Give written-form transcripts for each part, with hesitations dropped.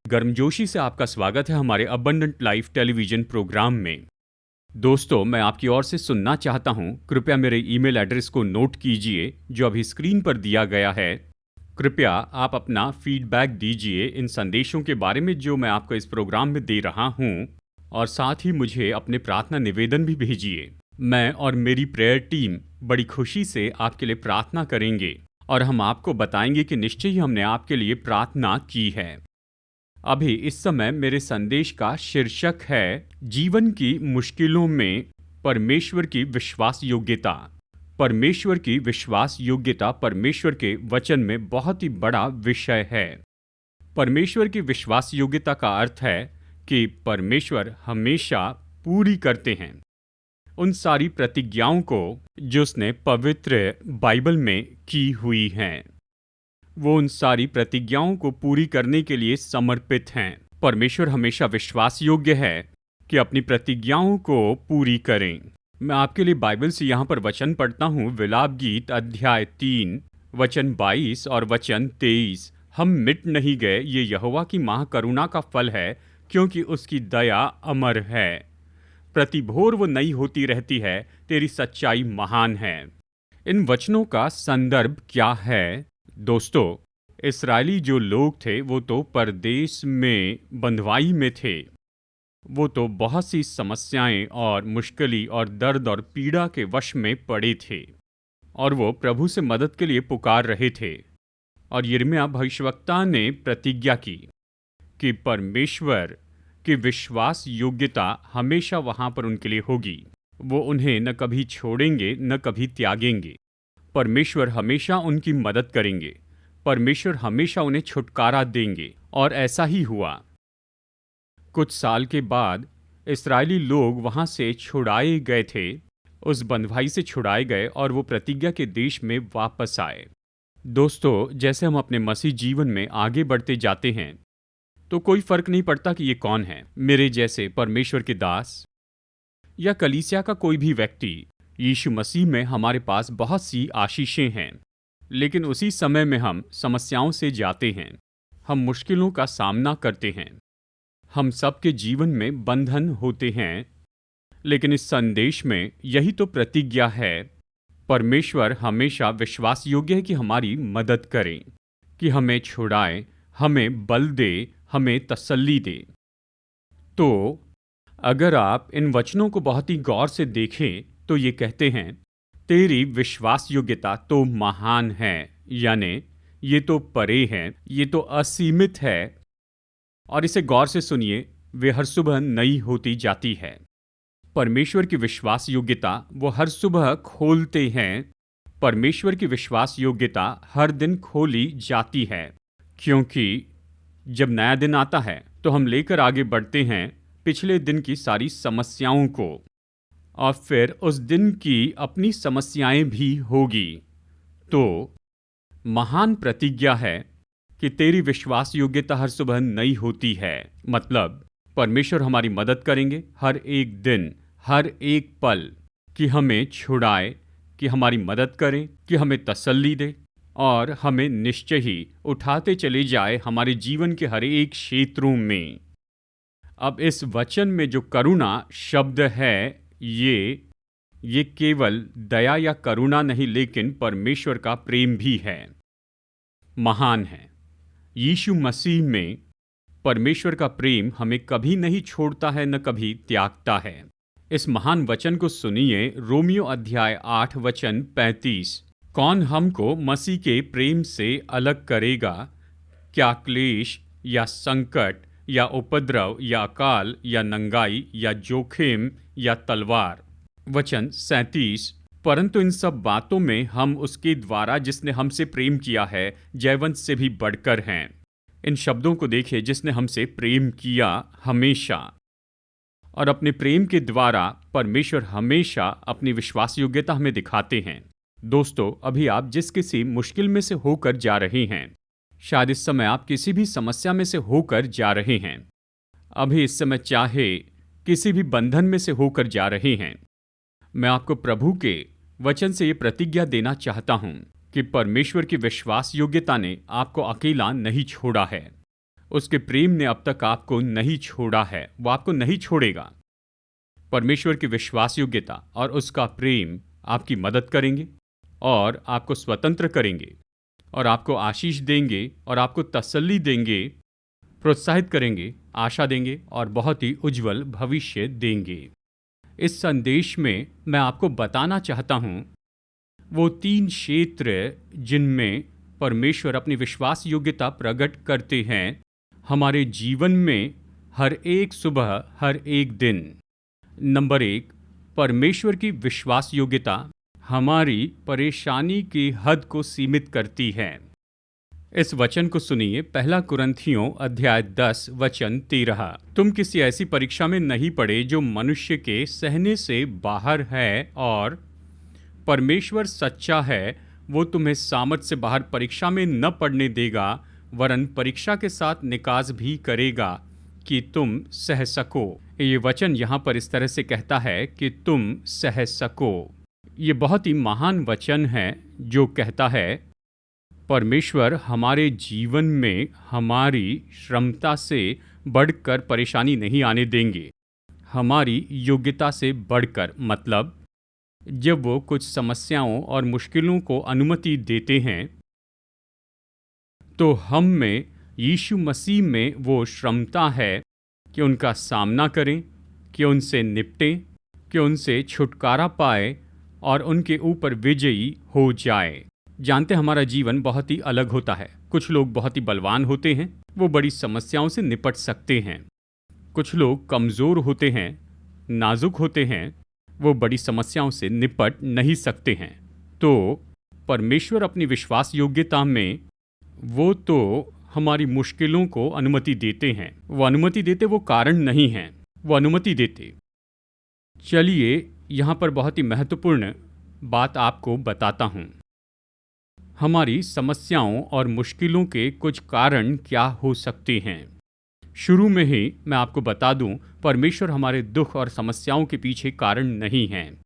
गर्मजोशी से आपका स्वागत है हमारे अबंडेंट लाइफ टेलीविजन प्रोग्राम में। दोस्तों, मैं आपकी ओर से सुनना चाहता हूं। कृपया मेरे ईमेल एड्रेस को नोट कीजिए जो अभी स्क्रीन पर दिया गया है। कृपया आप अपना फीडबैक दीजिए इन संदेशों के बारे में जो मैं आपको इस प्रोग्राम में दे रहा हूं, और साथ ही मुझे अपने प्रार्थना निवेदन भी भेजिए। मैं और मेरी प्रेयर टीम बड़ी खुशी से आपके लिए प्रार्थना करेंगे और हम आपको बताएंगे कि निश्चय ही हमने आपके लिए प्रार्थना की है। अभी इस समय मेरे संदेश का शीर्षक है जीवन की मुश्किलों में परमेश्वर की विश्वास योग्यता। परमेश्वर की विश्वास योग्यता परमेश्वर के वचन में बहुत ही बड़ा विषय है। परमेश्वर की विश्वास योग्यता का अर्थ है कि परमेश्वर हमेशा पूरी करते हैं उन सारी प्रतिज्ञाओं को जो उसने पवित्र बाइबल में की हुई हैं। वो उन सारी प्रतिज्ञाओं को पूरी करने के लिए समर्पित हैं। परमेश्वर हमेशा विश्वास योग्य है कि अपनी प्रतिज्ञाओं को पूरी करें। मैं आपके लिए बाइबल से यहाँ पर वचन पढ़ता हूँ। विलाप गीत अध्याय 3 वचन 22 और वचन 23। हम मिट नहीं गए, ये यहोवा की महाकरुणा का फल है, क्योंकि उसकी दया अमर है। प्रति भोर वो नई होती रहती है, तेरी सच्चाई महान है। इन वचनों का संदर्भ क्या है? दोस्तों, इस्राएली जो लोग थे वो तो परदेश में बंधुआई में थे। वो तो बहुत सी समस्याएं और मुश्किलें और दर्द और पीड़ा के वश में पड़े थे, और वो प्रभु से मदद के लिए पुकार रहे थे। और यिर्मयाह भविष्यवक्ता ने प्रतिज्ञा की कि परमेश्वर की विश्वास योग्यता हमेशा वहाँ पर उनके लिए होगी। वो उन्हें न कभी छोड़ेंगे न कभी त्यागेंगे। परमेश्वर हमेशा उनकी मदद करेंगे। परमेश्वर हमेशा उन्हें छुटकारा देंगे, और ऐसा ही हुआ। कुछ साल के बाद इस्राएली लोग वहां से छुड़ाए गए थे, उस बंधुआई से छुड़ाए गए, और वो प्रतिज्ञा के देश में वापस आए। दोस्तों, जैसे हम अपने मसीह जीवन में आगे बढ़ते जाते हैं तो कोई फर्क नहीं पड़ता कि ये कौन है, मेरे जैसे परमेश्वर के दास या कलीसिया का कोई भी व्यक्ति। यीशु मसीह में हमारे पास बहुत सी आशीषें हैं, लेकिन उसी समय में हम समस्याओं से जाते हैं, हम मुश्किलों का सामना करते हैं, हम सबके जीवन में बंधन होते हैं। लेकिन इस संदेश में यही तो प्रतिज्ञा है। परमेश्वर हमेशा विश्वास योग्य है कि हमारी मदद करें, कि हमें छुड़ाए, हमें बल दे, हमें तसल्ली दे। तो अगर आप इन वचनों को बहुत ही गौर से देखें तो ये कहते हैं, तेरी विश्वास योग्यता तो महान है, यानी ये तो परे है, ये तो असीमित है। और इसे गौर से सुनिए, वे हर सुबह नई होती जाती है। परमेश्वर की विश्वास योग्यता वो हर सुबह खोलते हैं। परमेश्वर की विश्वास योग्यता हर दिन खोली जाती है, क्योंकि जब नया दिन आता है तो हम लेकर आगे बढ़ते हैं पिछले दिन की सारी समस्याओं को, और फिर उस दिन की अपनी समस्याएं भी होगी। तो महान प्रतिज्ञा है कि तेरी विश्वास योग्यता हर सुबह नई होती है। मतलब परमेश्वर हमारी मदद करेंगे हर एक दिन, हर एक पल, कि हमें छुड़ाए, कि हमारी मदद करें, कि हमें तसल्ली दे, और हमें निश्चय ही उठाते चले जाए हमारे जीवन के हर एक क्षेत्रों में। अब इस वचन में जो करुणा शब्द है, ये केवल दया या करुणा नहीं, लेकिन परमेश्वर का प्रेम भी है, महान है। यीशु मसीह में परमेश्वर का प्रेम हमें कभी नहीं छोड़ता है, न कभी त्यागता है। इस महान वचन को सुनिए, रोमियो अध्याय 8 वचन 35। कौन हमको मसीह के प्रेम से अलग करेगा? क्या क्लेश या संकट या उपद्रव या अकाल या नंगाई या जोखिम या तलवार? वचन 37। परंतु इन सब बातों में हम उसके द्वारा जिसने हमसे प्रेम किया है जयवंत से भी बढ़कर हैं। इन शब्दों को देखिए, जिसने हमसे प्रेम किया हमेशा, और अपने प्रेम के द्वारा परमेश्वर हमेशा अपनी विश्वास योग्यता हमें दिखाते हैं। दोस्तों, अभी आप जिस किसी मुश्किल में से होकर जा रहे हैं, शायद इस समय आप किसी भी समस्या में से होकर जा रहे हैं, अभी इस समय चाहे किसी भी बंधन में से होकर जा रहे हैं, मैं आपको प्रभु के वचन से ये प्रतिज्ञा देना चाहता हूँ कि परमेश्वर की विश्वास योग्यता ने आपको अकेला नहीं छोड़ा है। उसके प्रेम ने अब तक आपको नहीं छोड़ा है, वो आपको नहीं छोड़ेगा। परमेश्वर की विश्वास योग्यता और उसका प्रेम आपकी मदद करेंगे और आपको स्वतंत्र करेंगे और आपको आशीष देंगे और आपको तसल्ली देंगे, प्रोत्साहित करेंगे, आशा देंगे और बहुत ही उज्जवल भविष्य देंगे। इस संदेश में मैं आपको बताना चाहता हूँ वो 3 क्षेत्र जिनमें परमेश्वर अपनी विश्वास योग्यता प्रकट करते हैं हमारे जीवन में हर एक सुबह, हर एक दिन। नंबर 1, परमेश्वर की विश्वास योग्यता हमारी परेशानी की हद को सीमित करती है। इस वचन को सुनिए, 1 कुरिन्थियों अध्याय 10 वचन 13। तुम किसी ऐसी परीक्षा में नहीं पड़े जो मनुष्य के सहने से बाहर है, और परमेश्वर सच्चा है, वो तुम्हें सामर्थ से बाहर परीक्षा में न पड़ने देगा, वरन परीक्षा के साथ निकास भी करेगा कि तुम सह सको। ये वचन यहाँ पर इस तरह से कहता है कि तुम सह सको। ये बहुत ही महान वचन है जो कहता है परमेश्वर हमारे जीवन में हमारी क्षमता से बढ़कर परेशानी नहीं आने देंगे, हमारी योग्यता से बढ़कर। मतलब जब वो कुछ समस्याओं और मुश्किलों को अनुमति देते हैं तो हम में यीशु मसीह में वो क्षमता है कि उनका सामना करें, कि उनसे निपटें, कि उनसे छुटकारा पाए और उनके ऊपर विजयी हो जाए। जानते हमारा जीवन बहुत ही अलग होता है। कुछ लोग बहुत ही बलवान होते हैं, वो बड़ी समस्याओं से निपट सकते हैं। कुछ लोग कमज़ोर होते हैं, नाजुक होते हैं, वो बड़ी समस्याओं से निपट नहीं सकते हैं। तो परमेश्वर अपनी विश्वास योग्यता में वो तो हमारी मुश्किलों को अनुमति देते हैं। वो अनुमति देते, वो कारण नहीं हैं, वो अनुमति देते। चलिए यहाँ पर बहुत ही महत्वपूर्ण बात आपको बताता हूँ। हमारी समस्याओं और मुश्किलों के कुछ कारण क्या हो सकते हैं। शुरू में ही मैं आपको बता दूं, परमेश्वर हमारे दुख और समस्याओं के पीछे कारण नहीं हैं।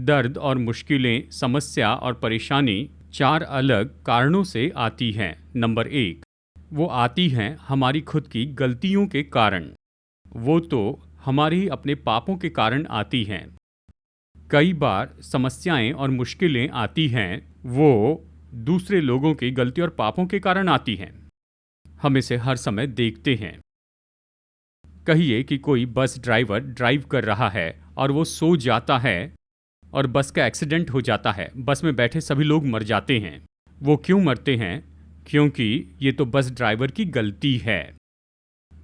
दर्द और मुश्किलें, समस्या और परेशानी 4 अलग कारणों से आती हैं। नंबर 1, वो आती हैं हमारी खुद की गलतियों के कारण। वो तो हमारे ही अपने पापों के कारण आती हैं। कई बार समस्याएं और मुश्किलें आती हैं, वो दूसरे लोगों की गलती और पापों के कारण आती हैं। हम इसे हर समय देखते हैं। कहिए कि कोई बस ड्राइवर ड्राइव कर रहा है और वो सो जाता है और बस का एक्सीडेंट हो जाता है। बस में बैठे सभी लोग मर जाते हैं। वो क्यों मरते हैं? क्योंकि ये तो बस ड्राइवर की गलती है।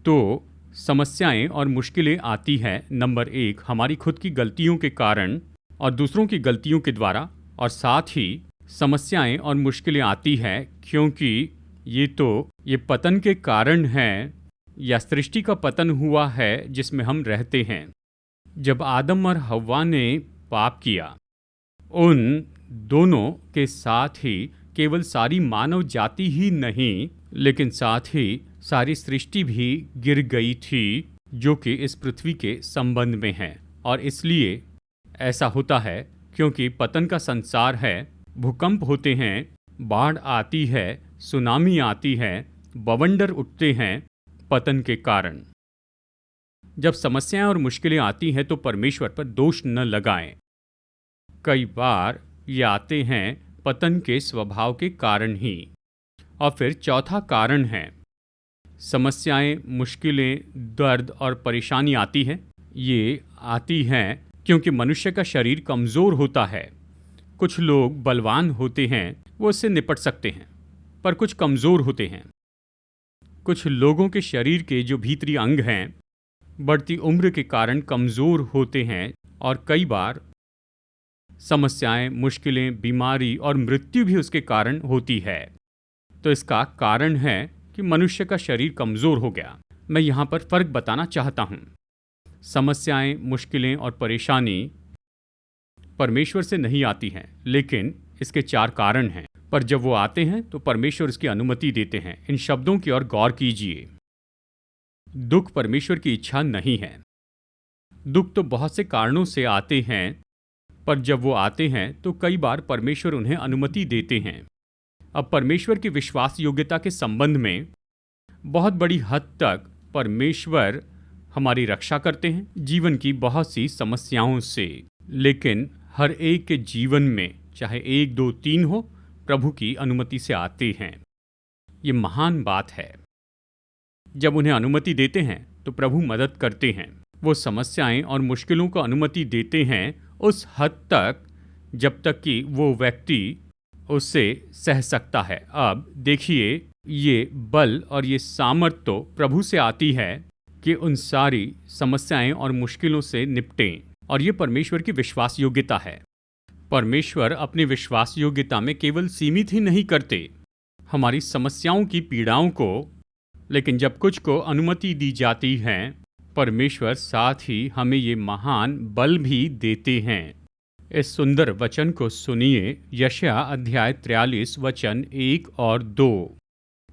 तो समस्याएं और मुश्किलें आती हैं नंबर 1 हमारी खुद की गलतियों के कारण और दूसरों की गलतियों के द्वारा, और साथ ही समस्याएं और मुश्किलें आती हैं क्योंकि ये पतन के कारण हैं, या सृष्टि का पतन हुआ है जिसमें हम रहते हैं। जब आदम और हव्वा ने पाप किया, उन दोनों के साथ ही केवल सारी मानव जाति ही नहीं, लेकिन साथ ही सारी सृष्टि भी गिर गई थी, जो कि इस पृथ्वी के संबंध में है। और इसलिए ऐसा होता है क्योंकि पतन का संसार है। भूकंप होते हैं, बाढ़ आती है, सुनामी आती है, बवंडर उठते हैं पतन के कारण। जब समस्याएं और मुश्किलें आती हैं तो परमेश्वर पर दोष न लगाएं। कई बार ये आते हैं पतन के स्वभाव के कारण ही। और फिर चौथा कारण है समस्याएं, मुश्किलें, दर्द और परेशानी आती है। ये आती हैं क्योंकि मनुष्य का शरीर कमज़ोर होता है। कुछ लोग बलवान होते हैं, वो इससे निपट सकते हैं, पर कुछ कमज़ोर होते हैं। कुछ लोगों के शरीर के जो भीतरी अंग हैं, बढ़ती उम्र के कारण कमज़ोर होते हैं, और कई बार समस्याएं, मुश्किलें, बीमारी और मृत्यु भी उसके कारण होती है। तो इसका कारण है कि मनुष्य का शरीर कमज़ोर हो गया। मैं यहाँ पर फ़र्क बताना चाहता हूँ। समस्याएं, मुश्किलें और परेशानी परमेश्वर से नहीं आती हैं, लेकिन इसके 4 कारण हैं। पर जब वो आते हैं तो परमेश्वर इसकी अनुमति देते हैं। इन शब्दों की ओर गौर कीजिए। दुख परमेश्वर की इच्छा नहीं है। दुख तो बहुत से कारणों से आते हैं, पर जब वो आते हैं तो कई बार परमेश्वर उन्हें अनुमति देते हैं। अब परमेश्वर की विश्वास योग्यता के संबंध में बहुत बड़ी हद तक परमेश्वर हमारी रक्षा करते हैं जीवन की बहुत सी समस्याओं से, लेकिन हर एक के जीवन में चाहे 1, 2, 3 हो, प्रभु की अनुमति से आते हैं। ये महान बात है। जब उन्हें अनुमति देते हैं तो प्रभु मदद करते हैं। वो समस्याएं और मुश्किलों को अनुमति देते हैं उस हद तक जब तक कि वो व्यक्ति उससे सह सकता है। अब देखिए, ये बल और ये सामर्थ तो प्रभु से आती है कि उन सारी समस्याएं और मुश्किलों से निपटें, और ये परमेश्वर की विश्वास योग्यता है। परमेश्वर अपनी विश्वास योग्यता में केवल सीमित ही नहीं करते हमारी समस्याओं की पीड़ाओं को, लेकिन जब कुछ को अनुमति दी जाती है, परमेश्वर साथ ही हमें ये महान बल भी देते हैं। इस सुंदर वचन को सुनिए, यशायाह अध्याय 43 वचन 1 और 2।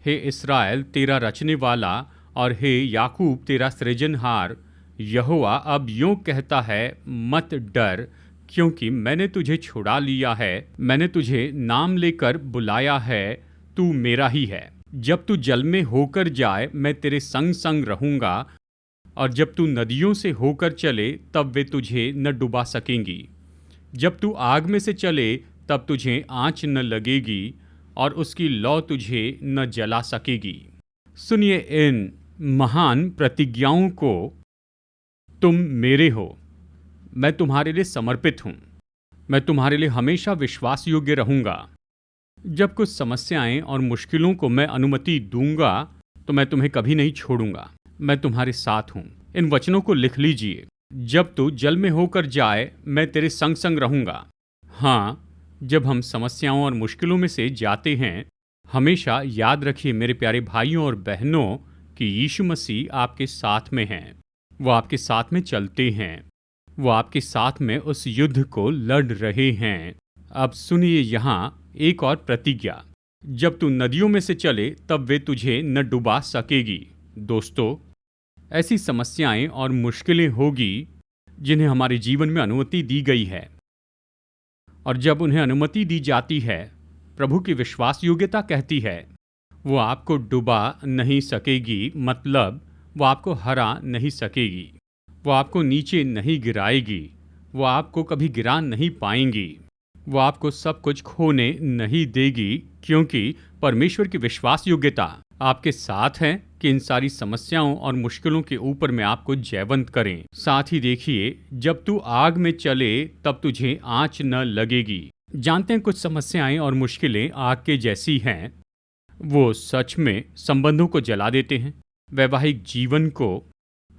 हे इस्राएल तेरा रचने वाला और हे याकूब तेरा सृजनहार, यहोवा अब यूं कहता है, मत डर, क्योंकि मैंने तुझे छुड़ा लिया है, मैंने तुझे नाम लेकर बुलाया है, तू मेरा ही है। जब तू जल में होकर जाए मैं तेरे संग संग रहूंगा, और जब तू नदियों से होकर चले तब वे तुझे न डुबा सकेंगी। जब तू आग में से चले तब तुझे आँच न लगेगी, और उसकी लौ तुझे न जला सकेगी। सुनिए इन महान प्रतिज्ञाओं को। तुम मेरे हो, मैं तुम्हारे लिए समर्पित हूँ, मैं तुम्हारे लिए हमेशा विश्वास योग्य रहूँगा। जब कुछ समस्याएं और मुश्किलों को मैं अनुमति दूंगा तो मैं तुम्हें कभी नहीं छोड़ूंगा, मैं तुम्हारे साथ हूँ। इन वचनों को लिख लीजिए। जब तू जल में होकर जाए मैं तेरे संग संग रहूँगा। हाँ, जब हम समस्याओं और मुश्किलों में से जाते हैं, हमेशा याद रखिए मेरे प्यारे भाइयों और बहनों कि यीशु मसीह आपके साथ में हैं। वो आपके साथ में चलते हैं, वो आपके साथ में उस युद्ध को लड़ रहे हैं। अब सुनिए यहाँ एक और प्रतिज्ञा, जब तू नदियों में से चले तब वे तुझे न डुबा सकेगी। दोस्तों, ऐसी समस्याएं और मुश्किलें होगी जिन्हें हमारे जीवन में अनुमति दी गई है, और जब उन्हें अनुमति दी जाती है, प्रभु की विश्वास योग्यता कहती है वो आपको डुबा नहीं सकेगी, मतलब वो आपको हरा नहीं सकेगी, वो आपको नीचे नहीं गिराएगी, वो आपको कभी गिरा नहीं पाएंगी, वो आपको सब कुछ खोने नहीं देगी, क्योंकि परमेश्वर की विश्वास योग्यता आपके साथ है कि इन सारी समस्याओं और मुश्किलों के ऊपर में आपको जयवंत करें। साथ ही देखिए, जब तू आग में चले तब तुझे आँच न लगेगी। जानते हैं कुछ समस्याएं और मुश्किलें आग के जैसी हैं। वो सच में संबंधों को जला देते हैं, वैवाहिक जीवन को,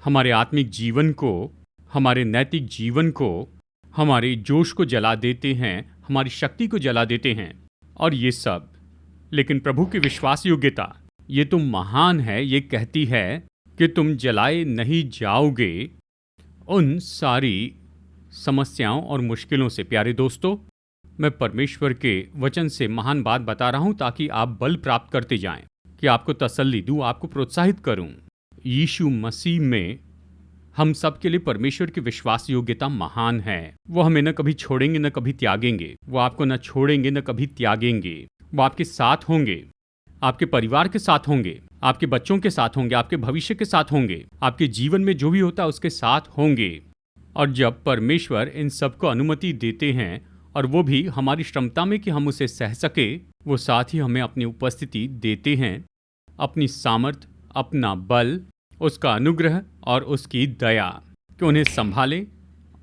हमारे आत्मिक जीवन को, हमारे नैतिक जीवन को, हमारे जोश को जला देते हैं, हमारी शक्ति को जला देते हैं, और ये सब। लेकिन प्रभु की विश्वास योग्यता ये तो महान है। ये कहती है कि तुम जलाए नहीं जाओगे उन सारी समस्याओं और मुश्किलों से। प्यारे दोस्तों, मैं परमेश्वर के वचन से महान बात बता रहा हूं ताकि आप बल प्राप्त करते जाएं, कि आपको तसल्ली दूं, आपको प्रोत्साहित करूं। यीशु मसीह में हम सब के लिए परमेश्वर की विश्वास योग्यता महान है। वो हमें न कभी छोड़ेंगे न कभी त्यागेंगे। वो आपको न छोड़ेंगे न कभी त्यागेंगे। वो आपके साथ होंगे, आपके परिवार के साथ होंगे, आपके बच्चों के साथ होंगे, आपके भविष्य के साथ होंगे, आपके जीवन में जो भी होता है उसके साथ होंगे। और जब परमेश्वर इन सबको अनुमति देते हैं, और वो भी हमारी क्षमता में कि हम उसे सह सके, वो साथ ही हमें अपनी उपस्थिति देते हैं, अपनी सामर्थ, अपना बल, उसका अनुग्रह और उसकी दया, कि उन्हें संभालें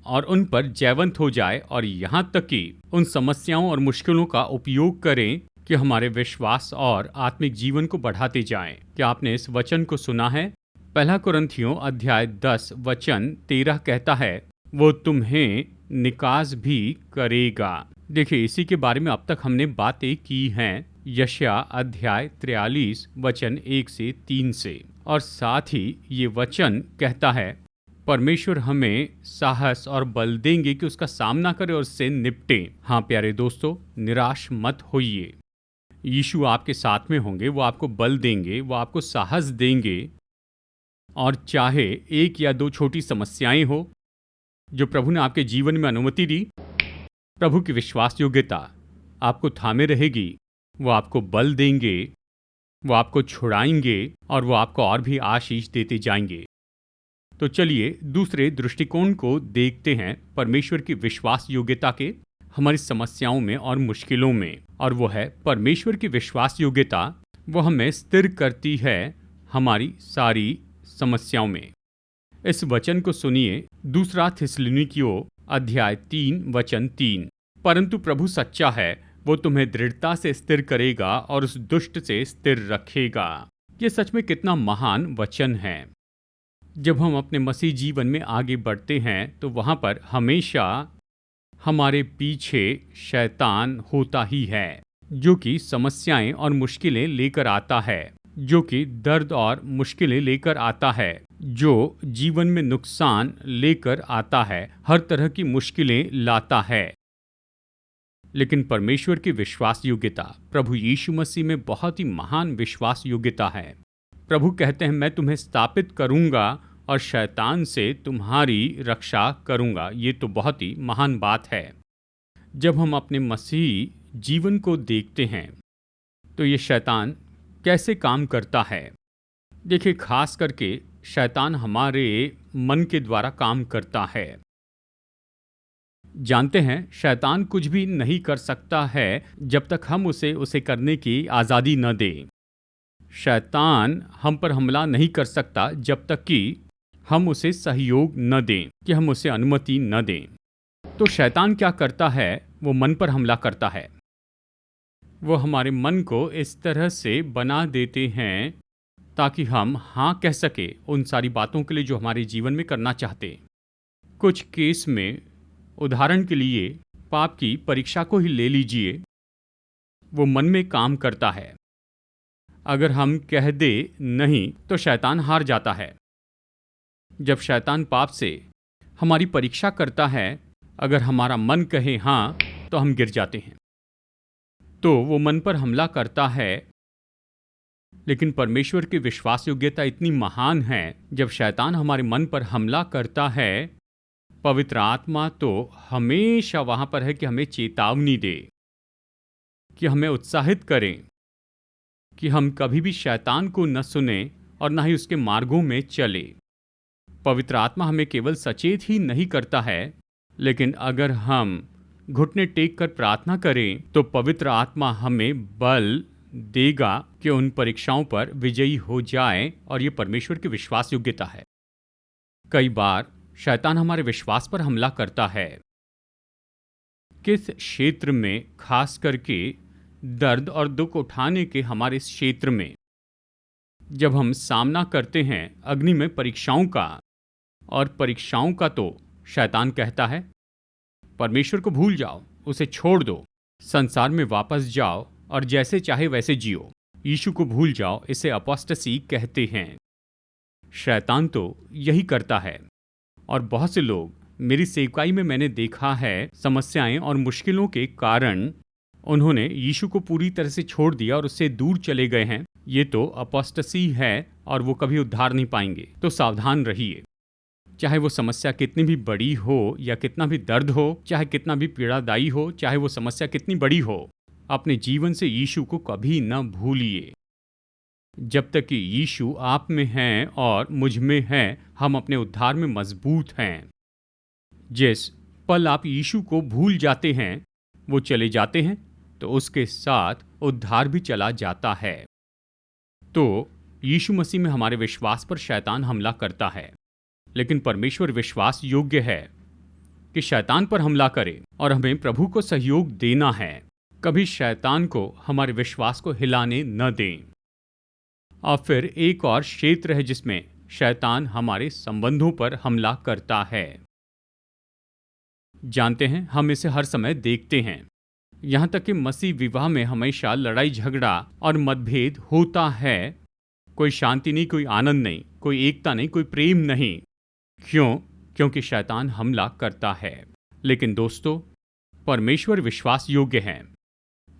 और उन पर जयवंत हो जाए, और यहाँ तक कि उन समस्याओं और मुश्किलों का उपयोग करें कि हमारे विश्वास और आत्मिक जीवन को बढ़ाते जाएं। क्या आपने इस वचन को सुना है? 1 कुरिन्थियों अध्याय 10 वचन 13 कहता है, वो तुम्हें निकाज भी करेगा। देखिए, इसी के बारे में अब तक हमने बातें की हैं यशायाह अध्याय 43 वचन 1 से 3 से, और साथ ही ये वचन कहता है परमेश्वर हमें साहस और बल देंगे कि उसका सामना करें और उससे निपटें। हाँ प्यारे दोस्तों, निराश मत होइए। यीशु आपके साथ में होंगे, वो आपको बल देंगे, वो आपको साहस देंगे। और चाहे 1 या 2 छोटी समस्याएं हो जो प्रभु ने आपके जीवन में अनुमति दी, प्रभु की विश्वास योग्यता आपको थामे रहेगी। वो आपको बल देंगे, वो आपको छुड़ाएंगे और वो आपको और भी आशीष देते जाएंगे। तो चलिए दूसरे दृष्टिकोण को देखते हैं परमेश्वर की विश्वास योग्यता के हमारी समस्याओं में और मुश्किलों में, और वो है परमेश्वर की विश्वास योग्यता। वो हमें स्थिर करती है हमारी सारी समस्याओं में। इस वचन को सुनिए, दूसरा थिस्सलुनीकियों अध्याय 3 वचन 3। परंतु प्रभु सच्चा है, वो तुम्हें दृढ़ता से स्थिर करेगा और उस दुष्ट से स्थिर रखेगा। ये सच में कितना महान वचन है। जब हम अपने मसीह जीवन में आगे बढ़ते हैं तो वहाँ पर हमेशा हमारे पीछे शैतान होता ही है, जो कि समस्याएं और मुश्किलें लेकर आता है, जो कि दर्द और मुश्किलें लेकर आता है, जो जीवन में नुकसान लेकर आता है, हर तरह की मुश्किलें लाता है। लेकिन परमेश्वर की विश्वास योग्यता प्रभु यीशु मसीह में बहुत ही महान विश्वास योग्यता है। प्रभु कहते हैं, मैं तुम्हें स्थापित करूंगा और शैतान से तुम्हारी रक्षा करूंगा। ये तो बहुत ही महान बात है। जब हम अपने मसीह जीवन को देखते हैं तो ये शैतान कैसे काम करता है। देखिए, खास करके शैतान हमारे मन के द्वारा काम करता है। जानते हैं, शैतान कुछ भी नहीं कर सकता है जब तक हम उसे करने की आज़ादी न दें। शैतान हम पर हमला नहीं कर सकता जब तक कि हम उसे सहयोग न दें, कि हम उसे अनुमति न दें। तो शैतान क्या करता है? वो मन पर हमला करता है। वो हमारे मन को इस तरह से बना देते हैं ताकि हम हाँ कह सके उन सारी बातों के लिए जो हमारे जीवन में करना चाहते। कुछ केस में, उदाहरण के लिए पाप की परीक्षा को ही ले लीजिए, वो मन में काम करता है। अगर हम कह दे नहीं तो शैतान हार जाता है। जब शैतान पाप से हमारी परीक्षा करता है, अगर हमारा मन कहे हाँ तो हम गिर जाते हैं। तो वो मन पर हमला करता है। लेकिन परमेश्वर की विश्वास योग्यता इतनी महान है, जब शैतान हमारे मन पर हमला करता है, पवित्र आत्मा तो हमेशा वहां पर है कि हमें चेतावनी दे, कि हमें उत्साहित करें कि हम कभी भी शैतान को न सुने और न ही उसके मार्गों में चले। पवित्र आत्मा हमें केवल सचेत ही नहीं करता है, लेकिन अगर हम घुटने टेक कर प्रार्थना करें तो पवित्र आत्मा हमें बल देगा कि उन परीक्षाओं पर विजयी हो जाए। और ये परमेश्वर की विश्वास योग्यता है। कई बार शैतान हमारे विश्वास पर हमला करता है। किस क्षेत्र में? खास करके दर्द और दुख उठाने के हमारे इस क्षेत्र में, जब हम सामना करते हैं अग्नि में परीक्षाओं का, और परीक्षाओं का तो शैतान कहता है परमेश्वर को भूल जाओ, उसे छोड़ दो, संसार में वापस जाओ और जैसे चाहे वैसे जियो, यीशु को भूल जाओ। इसे अपोस्टेसी कहते हैं। शैतान तो यही करता है। और बहुत से लोग मेरी सेवकाई में मैंने देखा है, समस्याएं और मुश्किलों के कारण उन्होंने यीशु को पूरी तरह से छोड़ दिया और उससे दूर चले गए हैं। ये तो अपोस्टेसी है और वो कभी उद्धार नहीं पाएंगे। तो सावधान रहिए। चाहे वो समस्या कितनी भी बड़ी हो या कितना भी दर्द हो, चाहे कितना भी पीड़ादायी हो, चाहे वो समस्या कितनी बड़ी हो, अपने जीवन से यीशु को कभी न भूलिए। जब तक कि यीशु आप में हैं और मुझ में हैं, हम अपने उद्धार में मजबूत हैं। जिस पल आप यीशु को भूल जाते हैं, वो चले जाते हैं, तो उसके साथ उद्धार भी चला जाता है। तो यीशु मसीह में हमारे विश्वास पर शैतान हमला करता है, लेकिन परमेश्वर विश्वास योग्य है कि शैतान पर हमला करे और हमें प्रभु को सहयोग देना है। कभी शैतान को हमारे विश्वास को हिलाने न दें। और फिर एक और क्षेत्र है जिसमें शैतान हमारे संबंधों पर हमला करता है। जानते हैं, हम इसे हर समय देखते हैं। यहाँ तक कि मसीह विवाह में हमेशा लड़ाई झगड़ा और मतभेद होता है। कोई शांति नहीं, कोई आनंद नहीं, कोई एकता नहीं, कोई प्रेम नहीं। क्यों? क्योंकि शैतान हमला करता है। लेकिन दोस्तों, परमेश्वर विश्वास योग्य है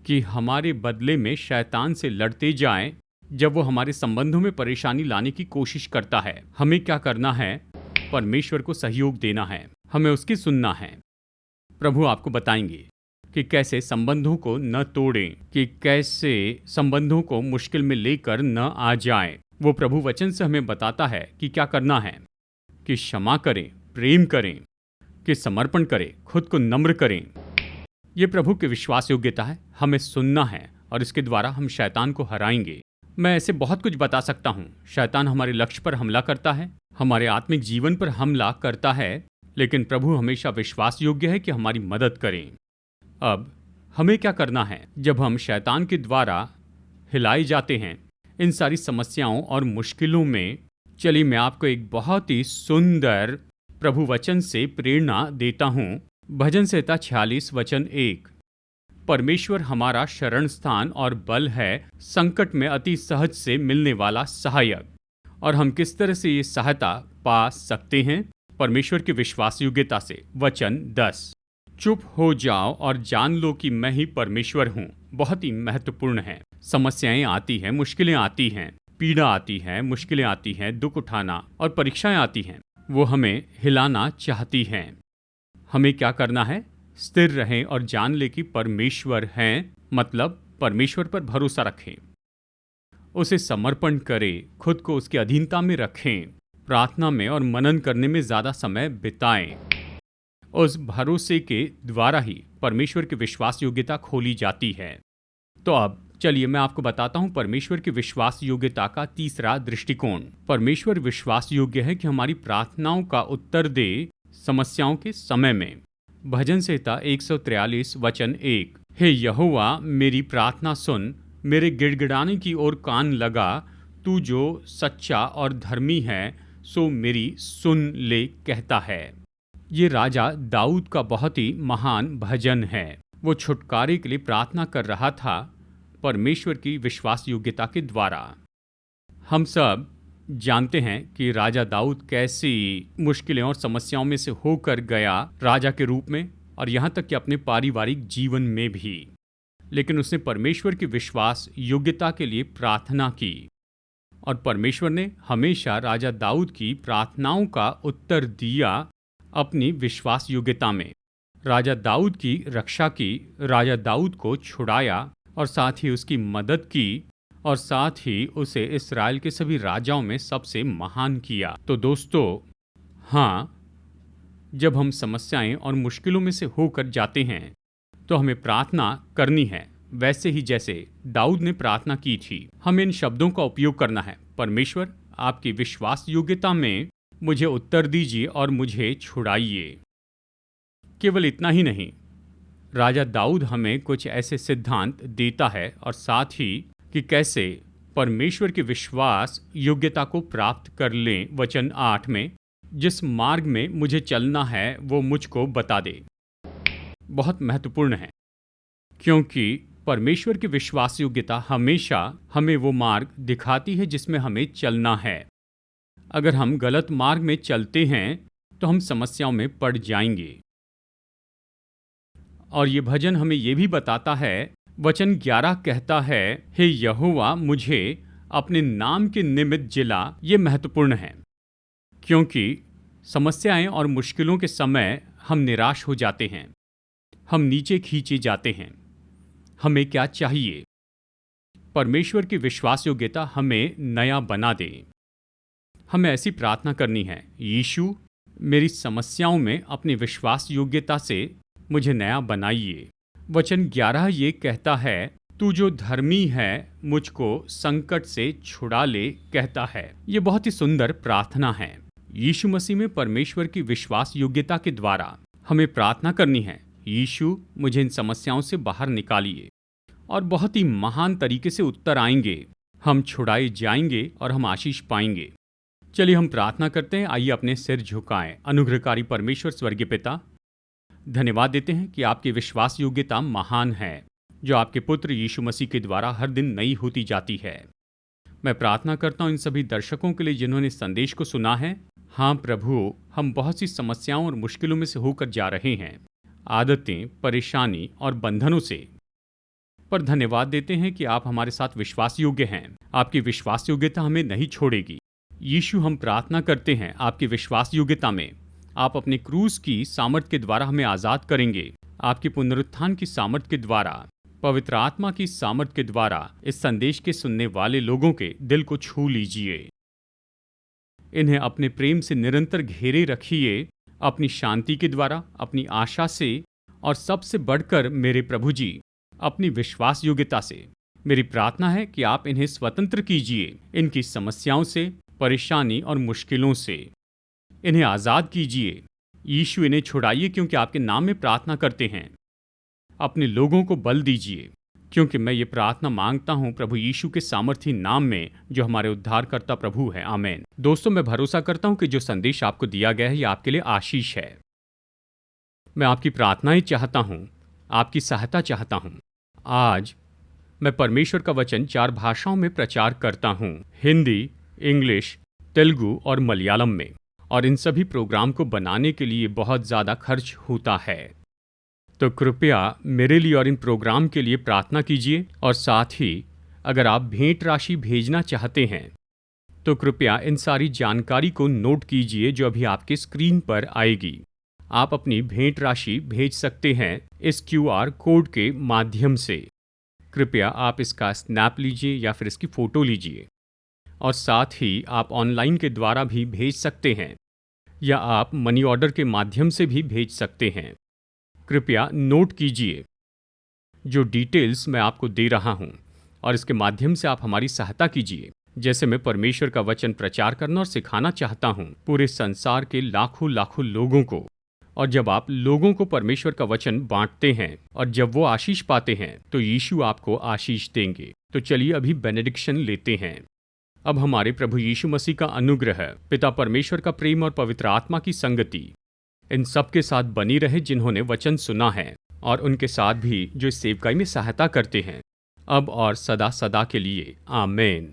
कि हमारे बदले में शैतान से लड़ते जाएं। जब वो हमारे संबंधों में परेशानी लाने की कोशिश करता है, हमें क्या करना है? परमेश्वर को सहयोग देना है, हमें उसकी सुनना है। प्रभु आपको बताएंगे कि कैसे संबंधों को न तोड़ें, कि कैसे संबंधों को मुश्किल में लेकर न आ जाएं। वो प्रभु वचन से हमें बताता है कि क्या करना है, कि क्षमा करें, प्रेम करें, कि समर्पण करें, खुद को नम्र करें। ये प्रभु की विश्वास योग्यता है। हमें सुनना है और इसके द्वारा हम शैतान को हराएंगे। मैं ऐसे बहुत कुछ बता सकता हूँ। शैतान हमारे लक्ष्य पर हमला करता है, हमारे आत्मिक जीवन पर हमला करता है, लेकिन प्रभु हमेशा विश्वास योग्य है कि हमारी मदद करें। अब हमें क्या करना है जब हम शैतान के द्वारा हिलाए जाते हैं इन सारी समस्याओं और मुश्किलों में? चलिए मैं आपको एक बहुत ही सुंदर प्रभु वचन से प्रेरणा देता हूँ। भजन संहिता 46 वचन 1। परमेश्वर हमारा शरण स्थान और बल है, संकट में अति सहज से मिलने वाला सहायक। और हम किस तरह से ये सहायता पा सकते हैं? परमेश्वर की विश्वास योग्यता से। वचन 10, चुप हो जाओ और जान लो कि मैं ही परमेश्वर हूँ। बहुत ही महत्वपूर्ण है। समस्याएं आती हैं, मुश्किलें आती हैं, पीड़ा आती है, मुश्किलें आती हैं, दुख उठाना और परीक्षाएं आती हैं। वो हमें हिलाना चाहती हैं। हमें क्या करना है? स्थिर रहें और जान ले कि परमेश्वर हैं, मतलब परमेश्वर पर भरोसा रखें, उसे समर्पण करें, खुद को उसकी अधीनता में रखें, प्रार्थना में और मनन करने में ज्यादा समय बिताएं। उस भरोसे के द्वारा ही परमेश्वर की विश्वास योग्यता खोली जाती है। तो अब चलिए मैं आपको बताता हूं परमेश्वर की विश्वास योग्यता का तीसरा दृष्टिकोण। परमेश्वर विश्वास योग्य है कि हमारी प्रार्थनाओं का उत्तर दे समस्याओं के समय में। भजन संहिता 143 वचन 1। हे यहोवा, मेरी प्रार्थना सुन, मेरे गिड़गिड़ाने की ओर कान लगा। तू जो सच्चा और धर्मी है सो मेरी सुन ले, कहता है। ये राजा दाऊद का बहुत ही महान भजन है। वो छुटकारे के लिए प्रार्थना कर रहा था परमेश्वर की विश्वास योग्यता के द्वारा। हम सब जानते हैं कि राजा दाऊद कैसी मुश्किलें और समस्याओं में से होकर गया राजा के रूप में, और यहाँ तक कि अपने पारिवारिक जीवन में भी। लेकिन उसने परमेश्वर की विश्वास योग्यता के लिए प्रार्थना की और परमेश्वर ने हमेशा राजा दाऊद की प्रार्थनाओं का उत्तर दिया अपनी विश्वास योग्यता में। राजा दाऊद की रक्षा की, राजा दाऊद को छुड़ाया और साथ ही उसकी मदद की, और साथ ही उसे इस्राएल के सभी राजाओं में सबसे महान किया। तो दोस्तों, हाँ, जब हम समस्याएं और मुश्किलों में से होकर जाते हैं तो हमें प्रार्थना करनी है, वैसे ही जैसे दाऊद ने प्रार्थना की थी। हमें इन शब्दों का उपयोग करना है। परमेश्वर, आपकी विश्वास योग्यता में मुझे उत्तर दीजिए और मुझे छुड़ाइए। केवल इतना ही नहीं, राजा दाऊद हमें कुछ ऐसे सिद्धांत देता है और साथ ही कि कैसे परमेश्वर की विश्वास योग्यता को प्राप्त कर लें। वचन 8 में, जिस मार्ग में मुझे चलना है वो मुझको बता दे। बहुत महत्वपूर्ण है, क्योंकि परमेश्वर की विश्वास योग्यता हमेशा हमें वो मार्ग दिखाती है जिसमें हमें चलना है। अगर हम गलत मार्ग में चलते हैं तो हम समस्याओं में पड़ जाएंगे। और ये भजन हमें ये भी बताता है, वचन 11 कहता है, हे यहोवा, मुझे अपने नाम के निमित्त जिला। ये महत्वपूर्ण है, क्योंकि समस्याएं और मुश्किलों के समय हम निराश हो जाते हैं, हम नीचे खींचे जाते हैं। हमें क्या चाहिए? परमेश्वर की विश्वास योग्यता हमें नया बना दे। हमें ऐसी प्रार्थना करनी है, यीशु, मेरी समस्याओं में अपनी विश्वास योग्यता से मुझे नया बनाइए। वचन 11 ये कहता है, तू जो धर्मी है मुझको संकट से छुड़ा ले, कहता है। ये बहुत ही सुंदर प्रार्थना है। यीशु मसीह में परमेश्वर की विश्वास योग्यता के द्वारा हमें प्रार्थना करनी है, यीशु, मुझे इन समस्याओं से बाहर निकालिए। और बहुत ही महान तरीके से उत्तर आएंगे, हम छुड़ाए जाएंगे और हम आशीष पाएंगे। चलिए हम प्रार्थना करते हैं। आइए अपने सिर झुकाएं। अनुग्रहकारी परमेश्वर स्वर्गीय पिता, धन्यवाद देते हैं कि आपकी विश्वास योग्यता महान है, जो आपके पुत्र यीशु मसीह के द्वारा हर दिन नई होती जाती है। मैं प्रार्थना करता हूं इन सभी दर्शकों के लिए जिन्होंने संदेश को सुना है। हाँ प्रभु, हम बहुत सी समस्याओं और मुश्किलों में से होकर जा रहे हैं, आदतें, परेशानी और बंधनों से, पर धन्यवाद देते हैं कि आप हमारे साथ विश्वास योग्य हैं। आपकी विश्वास योग्यता हमें नहीं छोड़ेगी। यीशु, हम प्रार्थना करते हैं आपकी विश्वास योग्यता में आप अपने क्रूस की सामर्थ के द्वारा हमें आज़ाद करेंगे। आपकी पुनरुत्थान की सामर्थ के द्वारा, पवित्र आत्मा की सामर्थ के द्वारा इस संदेश के सुनने वाले लोगों के दिल को छू लीजिए। इन्हें अपने प्रेम से निरंतर घेरे रखिए, अपनी शांति के द्वारा, अपनी आशा से, और सबसे बढ़कर मेरे प्रभु जी, अपनी विश्वास योग्यता से। मेरी प्रार्थना है कि आप इन्हें स्वतंत्र कीजिए, इनकी समस्याओं से, परेशानी और मुश्किलों से। इन्हें आज़ाद कीजिए। यीशु, इन्हें छुड़ाइए, क्योंकि आपके नाम में प्रार्थना करते हैं। अपने लोगों को बल दीजिए, क्योंकि मैं ये प्रार्थना मांगता हूँ प्रभु यीशु के सामर्थी नाम में, जो हमारे उद्धारकर्ता प्रभु है। आमीन। दोस्तों, मैं भरोसा करता हूँ कि जो संदेश आपको दिया गया है, ये आपके लिए आशीष है। मैं आपकी प्रार्थनाएं चाहता हूँ, आपकी सहायता चाहता हूँ। आज मैं परमेश्वर का वचन 4 भाषाओं में प्रचार करता हूँ, हिंदी, इंग्लिश, तेलुगु और मलयालम में। और इन सभी प्रोग्राम को बनाने के लिए बहुत ज़्यादा खर्च होता है। तो कृपया मेरे लिए और इन प्रोग्राम के लिए प्रार्थना कीजिए। और साथ ही अगर आप भेंट राशि भेजना चाहते हैं तो कृपया इन सारी जानकारी को नोट कीजिए जो अभी आपके स्क्रीन पर आएगी। आप अपनी भेंट राशि भेज सकते हैं इस QR कोड के माध्यम से। कृपया आप इसका स्नैप लीजिए या फिर इसकी फ़ोटो लीजिए। और साथ ही आप ऑनलाइन के द्वारा भी भेज सकते हैं, या आप मनी ऑर्डर के माध्यम से भी भेज सकते हैं। कृपया नोट कीजिए जो डिटेल्स मैं आपको दे रहा हूं, और इसके माध्यम से आप हमारी सहायता कीजिए। जैसे मैं परमेश्वर का वचन प्रचार करना और सिखाना चाहता हूं पूरे संसार के लाखों लाखों लोगों को। और जब आप लोगों को परमेश्वर का वचन बांटते हैं और जब वो आशीष पाते हैं तो यीशु आपको आशीष देंगे। तो चलिए अभी बेनेडिक्शन लेते हैं। अब हमारे प्रभु यीशु मसीह का अनुग्रह, पिता परमेश्वर का प्रेम और पवित्र आत्मा की संगति इन सब के साथ बनी रहे जिन्होंने वचन सुना है, और उनके साथ भी जो इस सेवकाई में सहायता करते हैं, अब और सदा सदा के लिए। आमीन।